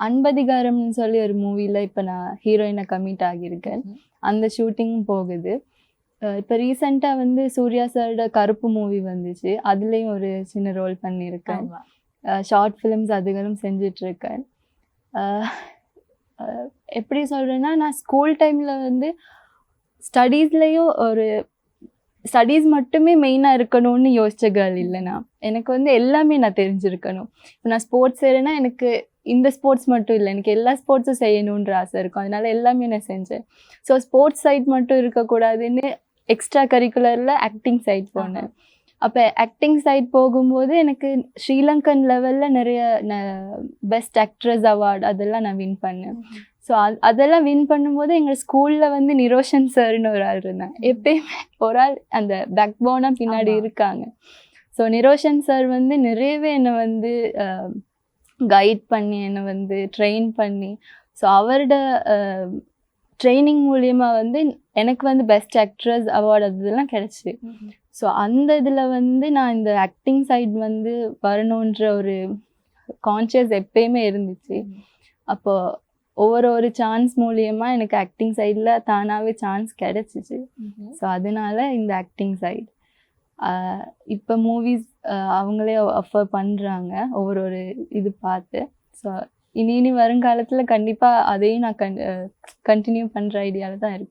அன்பதிகாரம்னு சொல்லி ஒரு மூவியில் இப்போ நான் ஹீரோயினை கமிட் ஆகியிருக்கேன். அந்த ஷூட்டிங் போகுது. இப்போ ரீசெண்டாக வந்து சூர்யா சாரோட கருப்பு மூவி வந்துச்சு. அதுலேயும் ஒரு சின்ன ரோல் பண்ணியிருக்கேன். ஷார்ட் ஃபிலிம்ஸ் அதுகளும் செஞ்சிட்ருக்கேன். எப்படி சொல்கிறேன்னா, நான் ஸ்கூல் டைமில் வந்து ஸ்டடீஸ்லேயும் ஸ்டடீஸ் மட்டுமே மெயினாக இருக்கணும்னு யோசிச்ச கேர்ள் இல்லைனா. எனக்கு வந்து எல்லாமே நான் தெரிஞ்சிருக்கணும். இப்போ நான் ஸ்போர்ட்ஸ் செய்கிறேன்னா எனக்கு இந்த ஸ்போர்ட்ஸ் மட்டும் இல்லை, எனக்கு எல்லா ஸ்போர்ட்ஸும் செய்யணுன்ற ஆசை இருக்கும். அதனால எல்லாமே நான் செஞ்சேன். ஸோ ஸ்போர்ட்ஸ் சைட் மட்டும் இருக்கக்கூடாதுன்னு எக்ஸ்ட்ரா கரிக்குலரில் ஆக்டிங் சைட் போனேன். அப்போ ஆக்டிங் சைட் போகும்போது எனக்கு ஸ்ரீலங்கன் லெவலில் நிறைய பெஸ்ட் ஆக்ட்ரஸ் அவார்டு அதெல்லாம் நான் வின் பண்ணேன். ஸோ அதெல்லாம் வின் பண்ணும்போது எங்கள் ஸ்கூலில் வந்து நிரோஷன் சார்னு ஒரு ஆள் இருந்தாங்க. எப்பயுமே ஒரு ஆள் அந்த பேக் போனாக பின்னாடி இருக்காங்க. ஸோ நிரோஷன் சார் வந்து நிறையவே என்னை வந்து கைட் பண்ணி என்னை வந்து ட்ரெயின் பண்ணி, ஸோ அவரோட ட்ரைனிங் மூலியமாக வந்து எனக்கு வந்து பெஸ்ட் ஆக்ட்ரஸ் அவார்டு அதெல்லாம் கிடச்சி. ஸோ அந்த இதில் வந்து நான் இந்த ஆக்டிங் சைட் வந்து வரணுன்ற ஒரு கான்ஷியஸ் எப்பயுமே இருந்துச்சு. அப்போது ஒவ்வொரு சான்ஸ் மூலியமாக எனக்கு ஆக்டிங் சைடில் தானாகவே சான்ஸ் கிடச்சிச்சு. ஸோ அதனால இந்த ஆக்டிங் சைட் இப்போ மூவிஸ் அவங்களே ஆஃபர் பண்ணுறாங்க ஒவ்வொரு இது பார்த்து. ஸோ இனி வருங்காலத்தில் கண்டிப்பாக அதையும் நான் கண்டினியூ பண்ணுற ஐடியாவில் தான் இருக்கேன்.